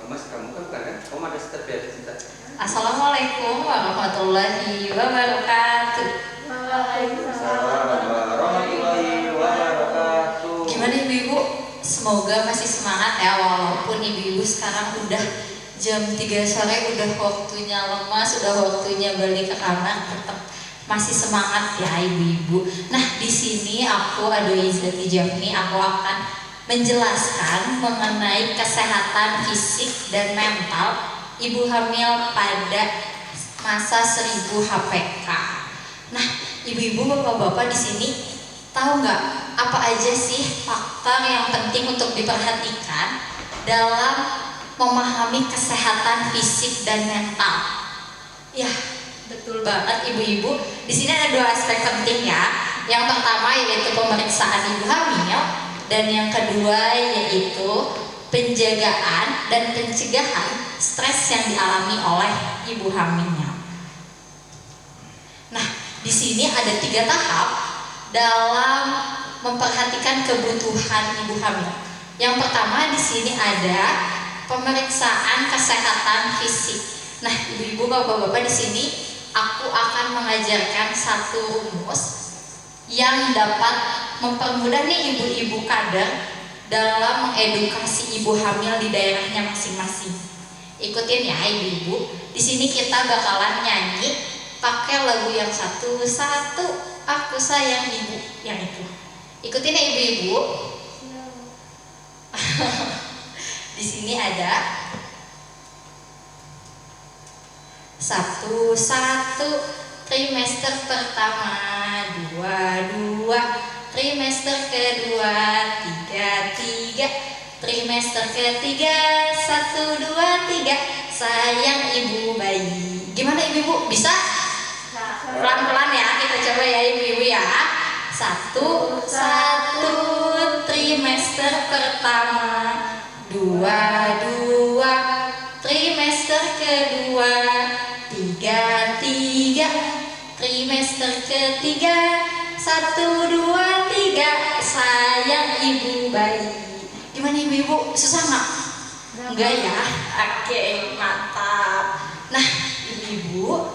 Mas, kamu kan bukan kan? Kamu ada setiap cinta. Assalamualaikum warahmatullahi wabarakatuh. Waalaikumsalam warahmatullahi wabarakatuh. Gimana ibu-ibu? Semoga masih semangat ya, walaupun ibu-ibu sekarang udah jam 3 sore, udah waktunya lemas, udah waktunya balik ke kamar, tetap masih semangat ya ibu-ibu. Nah, di sini aku Ado Izzati Jamni, aku akan menjelaskan mengenai kesehatan fisik dan mental ibu hamil pada masa 1000 HPK. Nah, ibu-ibu, bapak-bapak di sini tahu nggak apa aja sih faktor yang penting untuk diperhatikan dalam memahami kesehatan fisik dan mental? Ya, betul banget ibu-ibu. Di sini ada 2 aspek penting ya. Yang pertama yaitu pemeriksaan ibu hamil, dan yang kedua yaitu penjagaan dan pencegahan stres yang dialami oleh ibu hamilnya. Nah, di sini ada 3 tahap dalam memperhatikan kebutuhan ibu hamil. Yang pertama di sini ada pemeriksaan kesehatan fisik. Nah, ibu-ibu, bapak-bapak, di sini aku akan mengajarkan satu rumus yang dapat mempermudah nih ibu-ibu kader dalam mengedukasi ibu hamil di daerahnya masing-masing. Ikutin ya ibu-ibu. Di sini kita bakalan nyanyi pakai lagu yang satu-satu, aku sayang ibu, yang itu. Ikutin ya ibu-ibu. Di sini ada satu-satu, trimester pertama, 2, trimester kedua, 3, trimester ketiga, 1, 2, 3, sayang ibu bayi. Gimana ibu-ibu? Bisa? Pelan-pelan ya, kita coba ya ibu-ibu ya. 1, trimester pertama, 2, trimester kedua, 3, trimester ketiga, 1, 2, 3, sayang ibu bayi. Gimana ibu-ibu? Susah nggak? Enggak ya? Oke, mantap. Nah, ibu-ibu,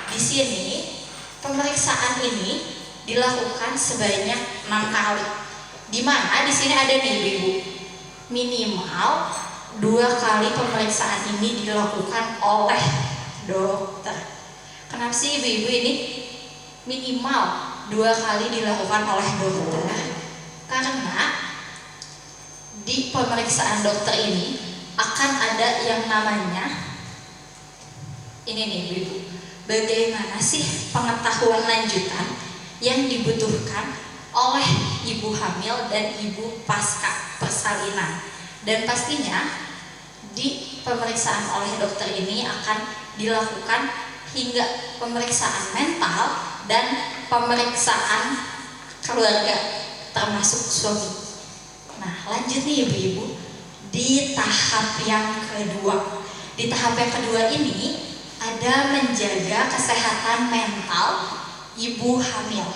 di sini pemeriksaan ini dilakukan sebanyak 6 kali. Di mana di sini ada nih ibu-ibu, minimal 2 kali pemeriksaan ini dilakukan oleh dokter. Kenapa sih ibu-ibu ini minimal 2 kali dilakukan oleh dokter? Karena di pemeriksaan dokter ini akan ada yang namanya ini nih ibu-ibu, bagaimana sih pengetahuan lanjutan yang dibutuhkan oleh ibu hamil dan ibu pasca persalinan. Dan pastinya di pemeriksaan oleh dokter ini akan dilakukan hingga pemeriksaan mental dan pemeriksaan keluarga termasuk suami. Nah, lanjut nih ibu-ibu, di tahap yang kedua. Di tahap yang kedua ini ada menjaga kesehatan mental ibu hamil.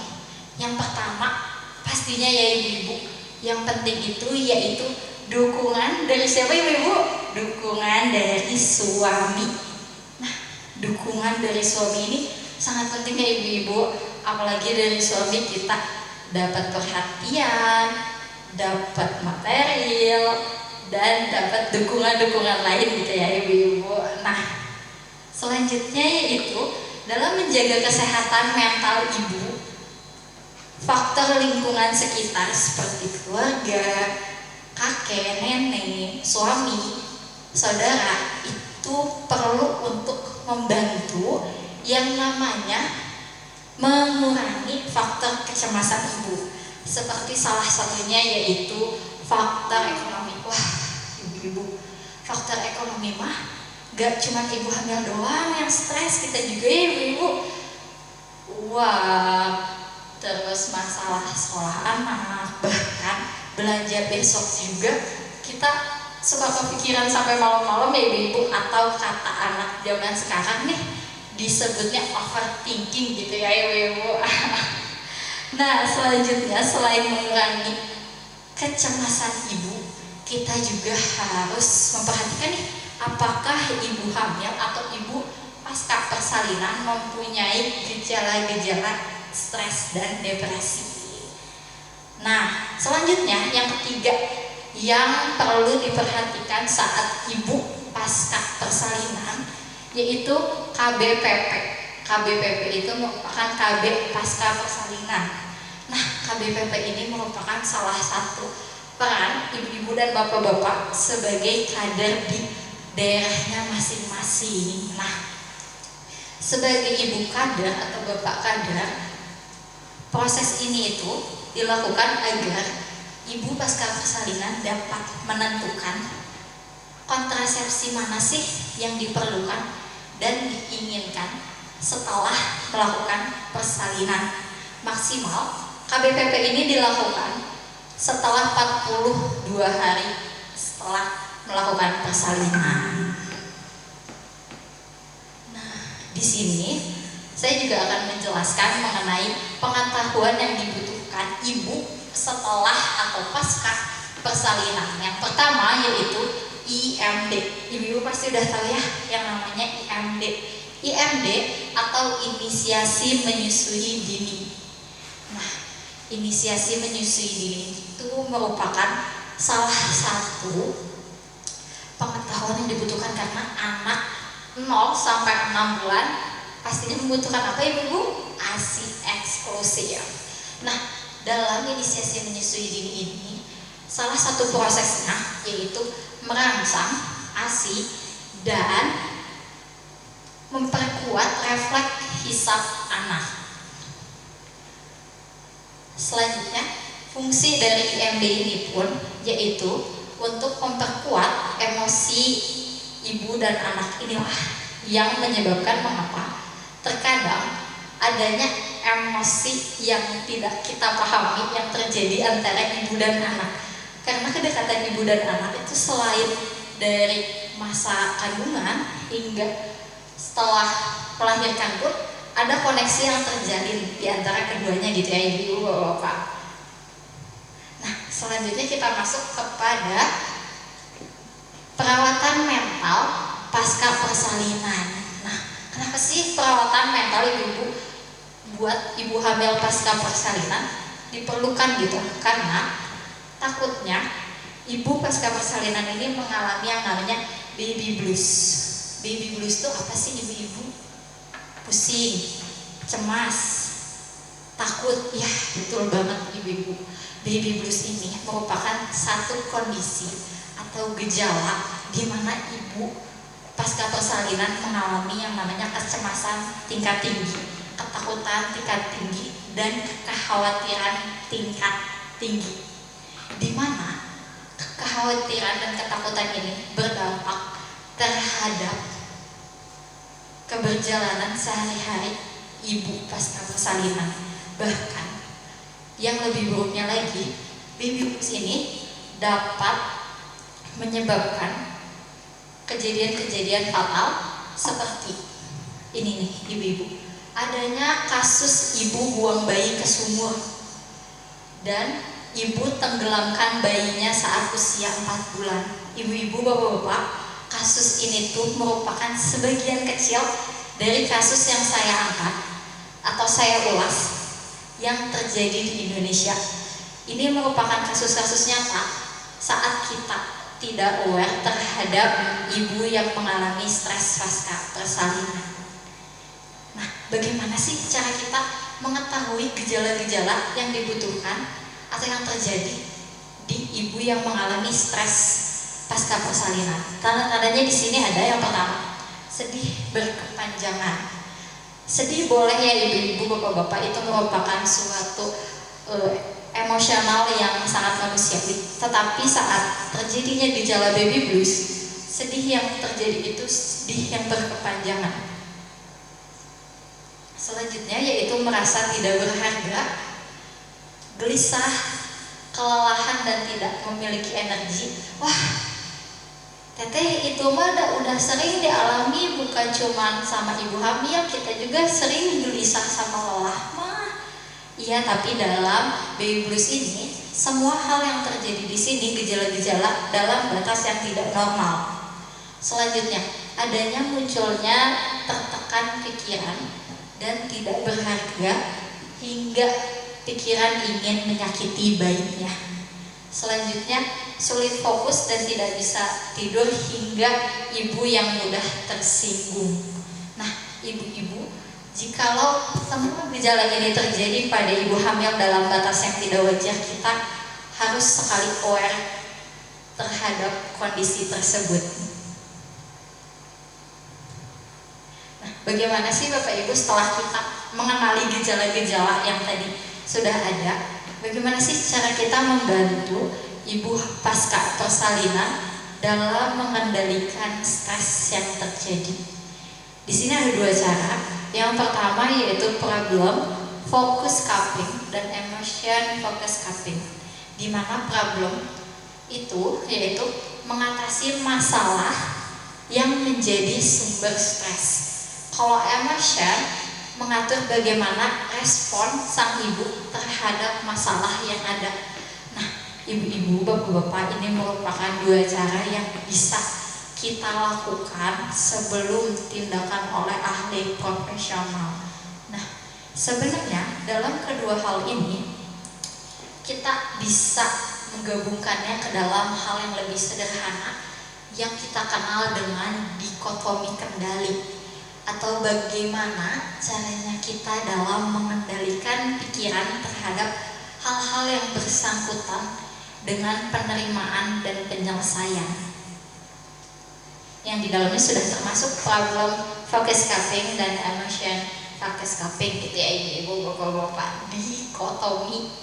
Yang pertama pastinya ya ibu-ibu, yang penting itu yaitu dukungan dari siapa ibu-ibu? Dukungan dari suami. Nah, dukungan dari suami ini sangat penting ya ibu-ibu, apalagi dari suami kita dapat perhatian, dapat material, dan dapat dukungan-dukungan lain gitu ya ibu-ibu. Nah, selanjutnya yaitu dalam menjaga kesehatan mental ibu, faktor lingkungan sekitar seperti keluarga, kakek, nenek, suami, saudara itu perlu untuk membantu yang namanya mengurangi faktor kecemasan ibu. Seperti salah satunya yaitu faktor ekonomi. Wah, ibu-ibu, faktor ekonomi mah gak cuma ibu hamil doang yang stres, kita juga ya ibu-ibu. Wah, terus masalah sekolah anak, bahkan belanja besok juga kita suka kepikiran sampai malam-malam ya ibu-ibu, atau kata anak zaman sekarang nih disebutnya overthinking gitu ya ibu-ibu. Nah, selanjutnya selain mengurangi kecemasan ibu, kita juga harus memperhatikan nih, apakah ibu hamil atau ibu pasca persalinan mempunyai gejala-gejala stres dan depresi. Nah, selanjutnya yang ketiga yang perlu diperhatikan saat ibu pasca persalinan yaitu KBPP. KBPP itu merupakan KB pasca persalinan. Nah, KBPP ini merupakan salah satu peran ibu-ibu dan bapak-bapak sebagai kader di daerahnya masing-masing. Nah, sebagai ibu kader atau bapak kader, proses ini itu dilakukan agar ibu pasca persalinan dapat menentukan kontrasepsi mana sih yang diperlukan dan diinginkan setelah melakukan persalinan. Maksimal KBPP ini dilakukan setelah 42 hari setelah melakukan persalinan. Nah, di sini saya juga akan menjelaskan mengenai pengetahuan yang dibutuhkan ibu setelah atau pasca persalinan. Yang pertama yaitu IMD. Ibu-ibu pasti udah tahu ya yang namanya IMD. IMD atau inisiasi menyusui dini. Nah, inisiasi menyusui dini itu merupakan salah satu pengetahuan yang dibutuhkan karena anak 0 sampai 6 bulan pastinya membutuhkan apa ibu-ibu? ASI eksklusif. Nah, dalam inisiasi menyusui dini ini salah satu prosesnya yaitu merangsang ASI dan memperkuat refleks hisap anak. Selanjutnya, fungsi dari IMD ini pun yaitu untuk memperkuat emosi ibu dan anak. Inilah yang menyebabkan mengapa terkadang adanya emosi yang tidak kita pahami yang terjadi antara ibu dan anak. Karena kedekatan ibu dan anak itu selain dari masa kandungan hingga setelah melahirkan pun ada koneksi yang terjalin di antara keduanya gitu ya ibu bapak. Nah, selanjutnya kita masuk kepada perawatan mental pasca persalinan. Nah, kenapa sih perawatan mental ibu buat ibu hamil pasca persalinan diperlukan gitu? Karena takutnya ibu pasca persalinan ini mengalami yang namanya baby blues. Baby blues itu apa sih ibu-ibu? Pusing, cemas, takut. Ya, betul banget ibu-ibu. Baby blues ini merupakan satu kondisi atau gejala di mana ibu pasca persalinan mengalami yang namanya kecemasan tingkat tinggi, ketakutan tingkat tinggi, dan kekhawatiran tingkat tinggi. Di mana kekhawatiran dan ketakutan ini berdampak terhadap keberjalanan sehari-hari ibu pasca persalinan. Bahkan yang lebih buruknya lagi, baby blues ini dapat menyebabkan kejadian-kejadian fatal seperti ini nih ibu-ibu. Adanya kasus ibu buang bayi ke sumur dan ibu tenggelamkan bayinya saat usia 4 bulan. Ibu-ibu, bapak-bapak, kasus ini tuh merupakan sebagian kecil dari kasus yang saya angkat atau saya ulas yang terjadi di Indonesia. Ini merupakan kasus-kasus nyata saat kita tidak aware terhadap ibu yang mengalami stres pasca persalinan. Nah, bagaimana sih cara kita mengetahui gejala-gejala yang dibutuhkan atau yang terjadi di ibu yang mengalami stres pasca persalinan? Tanda-tandanya di sini ada yang pertama, sedih berkepanjangan. Sedih boleh ya ibu-ibu, bapak-bapak, itu merupakan suatu emosional yang sangat manusiawi. Tetapi saat terjadinya gejala baby blues, sedih yang terjadi itu sedih yang berkepanjangan. Selanjutnya yaitu merasa tidak berharga, gelisah, kelelahan dan tidak memiliki energi. Wah, teteh itu mah udah sering dialami, bukan cuma sama ibu hamil, kita juga sering gelisah sama lelah mah. Iya, tapi dalam baby blues ini semua hal yang terjadi di sini gejala-gejala dalam batas yang tidak normal. Selanjutnya, adanya munculnya tertekan pikiran dan tidak berharga hingga pikiran ingin menyakiti bayinya. Selanjutnya, sulit fokus dan tidak bisa tidur hingga ibu yang mudah tersinggung. Nah, ibu-ibu, jikalau semua gejala ini terjadi pada ibu hamil dalam batas yang tidak wajar, kita harus sekali aware terhadap kondisi tersebut. Nah, bagaimana sih Bapak Ibu setelah kita mengenali gejala-gejala yang tadi sudah ada, bagaimana sih cara kita membantu ibu pasca persalinan dalam mengendalikan stres yang terjadi? Di sini ada dua cara. Yang pertama yaitu problem focus coping dan emotion focus coping, di mana problem itu yaitu mengatasi masalah yang menjadi sumber stres. Kalau emotion mengatur bagaimana respon sang ibu terhadap masalah yang ada. Nah, ibu-ibu, bapak-bapak, ini merupakan dua cara yang bisa kita lakukan sebelum tindakan oleh ahli profesional. Nah, sebenarnya dalam kedua hal ini kita bisa menggabungkannya ke dalam hal yang lebih sederhana yang kita kenal dengan dikotomi kendali, atau bagaimana caranya kita dalam mengendalikan pikiran terhadap hal-hal yang bersangkutan dengan penerimaan dan penyelesaian, yang di dalamnya sudah termasuk problem focus coping dan emotion focus coping gitu ya ibu-ibu, bapak-bapak, dikotomi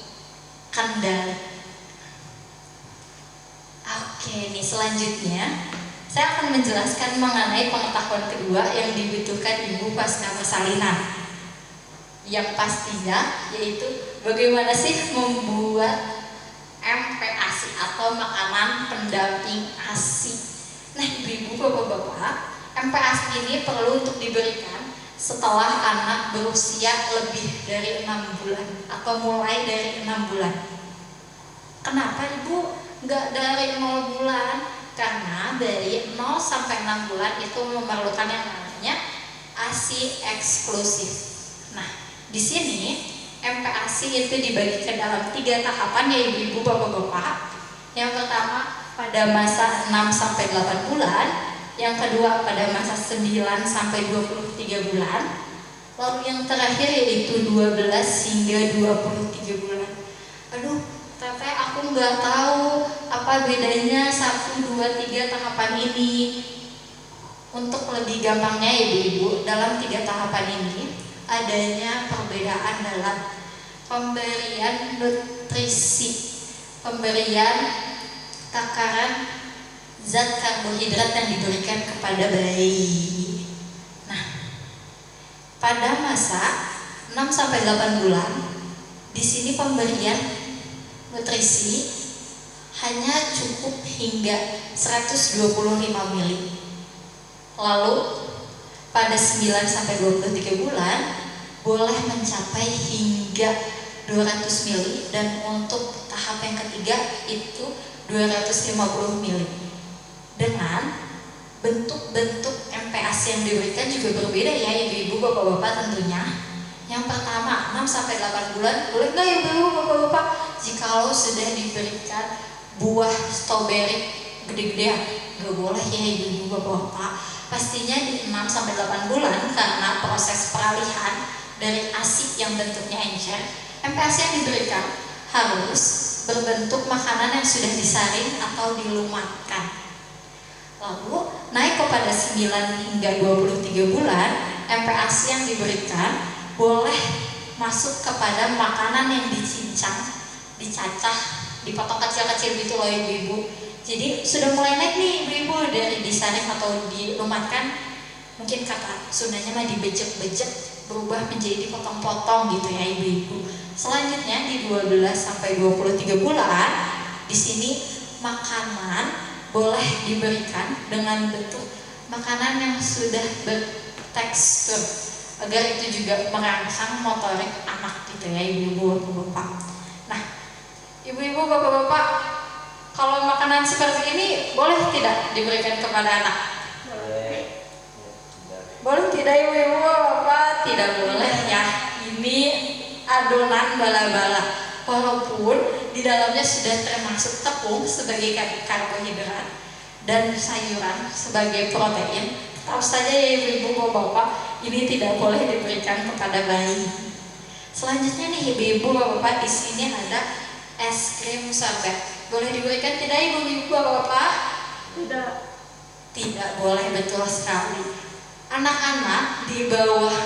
kendali. Oke, nih selanjutnya saya akan menjelaskan mengenai pengetahuan kedua yang dibutuhkan ibu pasca persalinan, yang pastinya yaitu bagaimana sih membuat MPASI atau makanan pendamping ASI. Nah, ibu-ibu, bapak-bapak, MPASI ini perlu untuk diberikan setelah anak berusia lebih dari 6 bulan atau mulai dari 6 bulan. Kenapa ibu nggak dari 0 bulan? Karena dari 0 sampai 6 bulan itu memerlukan yang namanya ASI eksklusif. Nah, di sini MPASI itu dibagi ke dalam 3 tahapan ya ibu-ibu, bapak-bapak. Yang pertama pada masa 6 sampai 8 bulan, yang kedua pada masa 9 sampai 23 bulan, lalu yang terakhir yaitu 12 hingga 23 bulan. Aduh, Teteh, aku nggak tahu apa bedanya 1, 2, 3 tahapan ini. Untuk lebih gampangnya ibu-ibu, dalam 3 tahapan ini adanya perbedaan dalam pemberian nutrisi, pemberian takaran zat karbohidrat yang diberikan kepada bayi. Nah, pada masa 6 sampai 8 bulan, di sini pemberian nutrisi hanya cukup hingga 125 ml. Lalu pada 9 sampai 23 bulan boleh mencapai hingga 200 ml, dan untuk tahap yang ketiga itu 250 ml. Dengan bentuk-bentuk MPASI yang diberikan juga berbeda ya ibu-ibu, bapak-bapak tentunya. Yang pertama 6 sampai 8 bulan boleh nggak ibu-ibu, bapak-bapak, jikalau sudah diberikan buah stroberi gede-gedean? Nggak boleh ya ibu-ibu, bapak-bapak. Pastinya di 6 sampai 8 bulan karena proses peralihan dari ASI yang bentuknya encer, MPASI yang diberikan harus berbentuk makanan yang sudah disaring atau dilumatkan. Lalu naik kepada 9 hingga 23 bulan, MPASI yang diberikan boleh masuk kepada makanan yang dicincang, dicacah, dipotong kecil-kecil gitu loh ibu-ibu. Jadi sudah mulai naik nih ibu-ibu, dari disaring atau dilumatkan, mungkin kata Sundanya mah dibejek-bejek, berubah menjadi potong-potong gitu ya ibu-ibu. Selanjutnya di 12 sampai 23 bulan, di sini makanan boleh diberikan dengan bentuk makanan yang sudah bertekstur, agar itu juga merangsang motorik anak gitu gitu ya ibu-ibu bapak-bapak. Nah, ibu-ibu bapak-bapak, kalau makanan seperti ini boleh tidak diberikan kepada anak? Boleh. Boleh tidak ibu-ibu bapak? Tidak boleh ya. Ini adonan bala-bala. Walaupun di dalamnya sudah termasuk tepung sebagai karbohidrat dan sayuran sebagai protein, tetap saja ya ibu-ibu bapak-bapak, ini tidak boleh diberikan kepada bayi. Selanjutnya nih ibu-ibu bapak-bapak, di sini ada es krim sorbet. Boleh diberikan tidak ibu-ibu bapak-bapak? Tidak. Tidak boleh, betul sekali. Anak-anak di bawah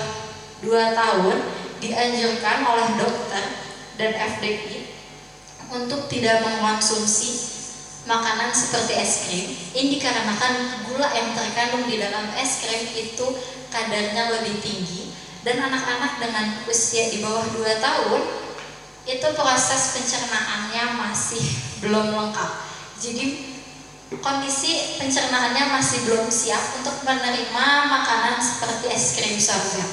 2 tahun dianjurkan oleh dokter dan FDI untuk tidak mengkonsumsi makanan seperti es krim. Ini dikarenakan gula yang terkandung di dalam es krim itu kadarnya lebih tinggi, dan anak-anak dengan usia di bawah 2 tahun itu proses pencernaannya masih belum lengkap. Jadi kondisi pencernaannya masih belum siap untuk menerima makanan seperti es krim sorbet.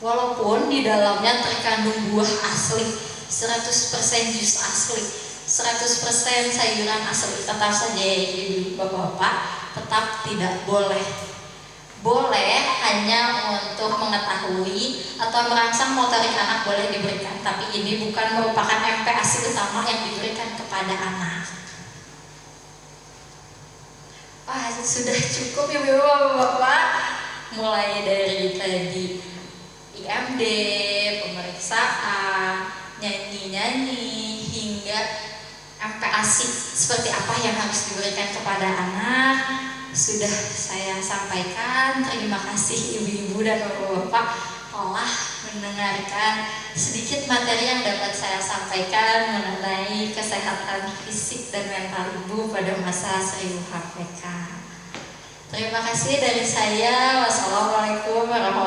Walaupun di dalamnya terkandung buah asli, 100% jus asli, 100% sayuran asli, tetap saja ya ibu bapak-bapak, tetap tidak boleh. Boleh hanya untuk mengetahui atau merangsang motorik anak boleh diberikan, tapi ini bukan merupakan MPASI utama yang diberikan kepada anak. Wah, sudah cukup ibu bapak, mulai dari tadi IMD, pemeriksaan, nyanyi-nyanyi, hingga MPASI seperti apa yang harus diberikan kepada anak sudah saya sampaikan. Terima kasih ibu-ibu dan bapak-bapak telah mendengarkan sedikit materi yang dapat saya sampaikan mengenai kesehatan fisik dan mental ibu pada masa 1000 HPK. Terima kasih dari saya. Wassalamualaikum warahmatullahi wabarakatuh.